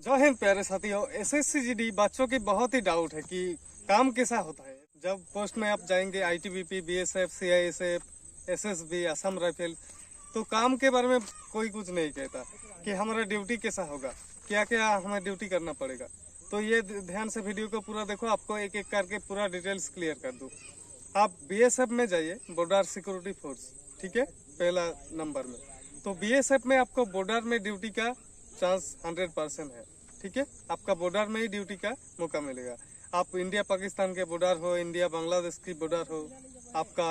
जय हिंद प्यारे साथियों। एसएससी जीडी बच्चों की बहुत ही डाउट है कि काम कैसा होता है। जब पोस्ट में आप जाएंगे ITBP, BSF, CISF, SSB, Assam rifle, तो काम के बारे में कोई कुछ नहीं कहता कि हमारा ड्यूटी कैसा होगा, क्या क्या हमें ड्यूटी करना पड़ेगा। तो ये ध्यान से वीडियो को पूरा देखो, आपको एक एक करके पूरा डिटेल्स क्लियर कर दूं। आप बीएसएफ में जाइए, बॉर्डर सिक्योरिटी फोर्स, ठीक है, पहला नंबर में। तो बीएसएफ में आपको बॉर्डर में ड्यूटी का चांस 100% है, ठीक है। आपका बॉर्डर में ही ड्यूटी का मौका मिलेगा। आप इंडिया पाकिस्तान के बॉर्डर हो, इंडिया बांग्लादेश की बॉर्डर हो, आपका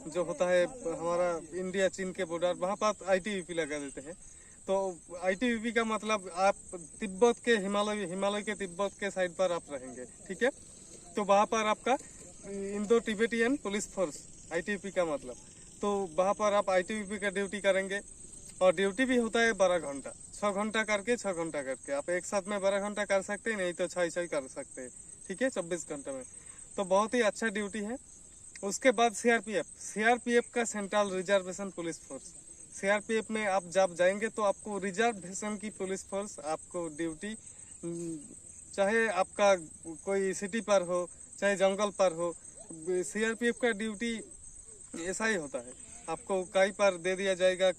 जो होता है हमारा इंडिया चीन के बॉर्डर, वहाँ पर आईटीबीपी लगा देते हैं। तो आईटीबीपी का मतलब आप तिब्बत के हिमालय के तिब्बत के साइड पर आप रहेंगे, ठीक है। तो वहाँ पर आपका Indo Tibetan police force ITBP का मतलब, तो वहाँ पर आप आईटीबीपी का ड्यूटी करेंगे। और ड्यूटी भी होता है 12 घंटा, 6 घंटा करके 6 घंटा करके। आप एक साथ में 12 घंटा कर सकते हैं, नहीं तो 6 कर सकते हैं, ठीक है, 24 घंटे में। तो बहुत ही अच्छा ड्यूटी है। उसके बाद सीआरपीएफ का central reservation police force. CRPF में आप जब जाएंगे तो आपको रिजर्वेशन की पुलिस फोर्स आपको ड्यूटी, चाहे आपका कोई सिटी पर हो चाहे जंगल पर हो, सीआरपीएफ का ड्यूटी ऐसा ही होता है। आपको कहीं पर दे दिया जाएगा,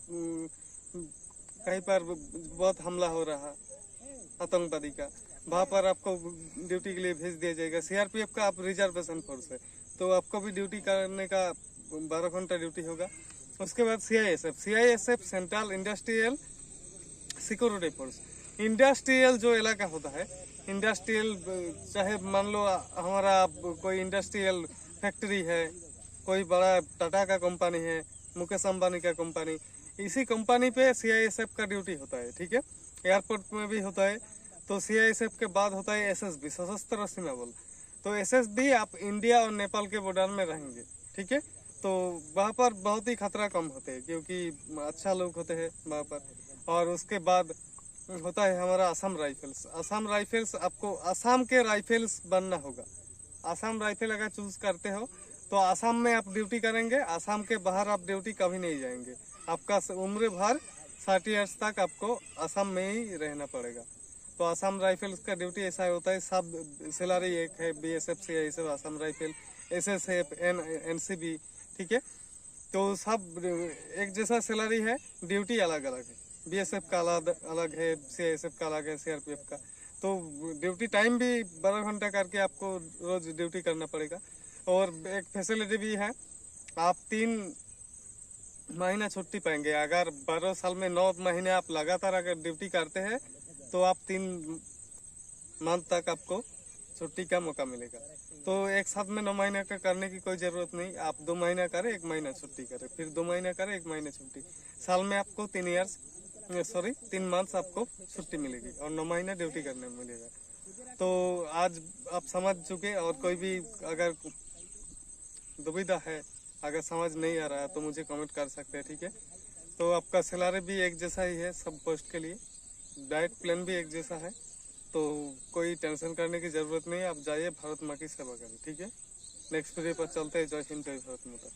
कहीं पर बहुत हमला हो रहा आतंकवादी का, वहाँ पर आपको ड्यूटी के लिए भेज दिया जाएगा। सीआरपीएफ का आप रिजर्वेशन फोर्स है, तो आपको भी ड्यूटी करने का 12 घंटा ड्यूटी होगा। उसके बाद CISF central industrial security force. Industrial जो इलाका होता है, इंडस्ट्रियल, चाहे मान लो हमारा कोई इंडस्ट्रियल फैक्ट्री है, कोई बड़ा टाटा का कंपनी है, मुकेश अंबानी का कंपनी, इसी कंपनी पे सीआईएसएफ का ड्यूटी होता है, ठीक है। एयरपोर्ट में भी होता है। तो सीआईएसएफ के बाद होता है एसएसबी, सशस्त्र सीमा बल। तो एसएसबी आप इंडिया और नेपाल के बॉर्डर में रहेंगे, ठीक है। तो वहाँ पर बहुत ही खतरा कम होते हैं, क्योंकि अच्छा लोग होते हैं वहाँ पर। और उसके बाद होता है हमारा असम राइफल्स। असम राइफल्स, आपको असम के राइफल्स बनना होगा। असम राइफल अगर चूज करते हो तो असम में आप ड्यूटी करेंगे। असम के बाहर आप ड्यूटी कभी नहीं जाएंगे। आपका उम्र भर 60 ईयर्स तक आपको असम में ही रहना पड़ेगा। तो असम राइफल्स का ड्यूटी ऐसा होता है। सब सैलरी एक है, BSF, CISF, Assam rifle, SSF, NCB, ठीक है। तो सब एक जैसा सैलरी है, ड्यूटी अलग अलग है। बीएसएफ का अलग है, सीआईएसएफ का अलग है, सीआरपीएफ का। तो ड्यूटी टाइम भी 12 घंटा करके आपको रोज ड्यूटी करना पड़ेगा। और एक फैसिलिटी भी है, आप 3 महीना छुट्टी पाएंगे। अगर 12 साल में 9 महीने आप लगातार अगर ड्यूटी करते हैं तो आप 3 मंथ तक आपको छुट्टी का मौका मिलेगा। तो एक साथ में 9 महीने का करने की कोई जरूरत नहीं। आप 2 महीना करें, 1 महीना छुट्टी करें, फिर 2 महीना करें, 1 महीना छुट्टी। साल में आपको 3 मंथ्स आपको छुट्टी मिलेगी और 9 महीना ड्यूटी करने मिलेगा। तो आज आप समझ चुके। और कोई भी अगर दुविधा है, अगर समझ नहीं आ रहा है, तो मुझे कमेंट कर सकते हैं, ठीक है। तो आपका सैलरी भी एक जैसा ही है सब पोस्ट के लिए, डाइट प्लान भी एक जैसा है। तो कोई टेंशन करने की जरूरत नहीं है। आप जाइए, भारत माँ की सेवा करें, ठीक है। नेक्स्ट वीडियो पर चलते हैं। जय हिंद, जय भारत माता।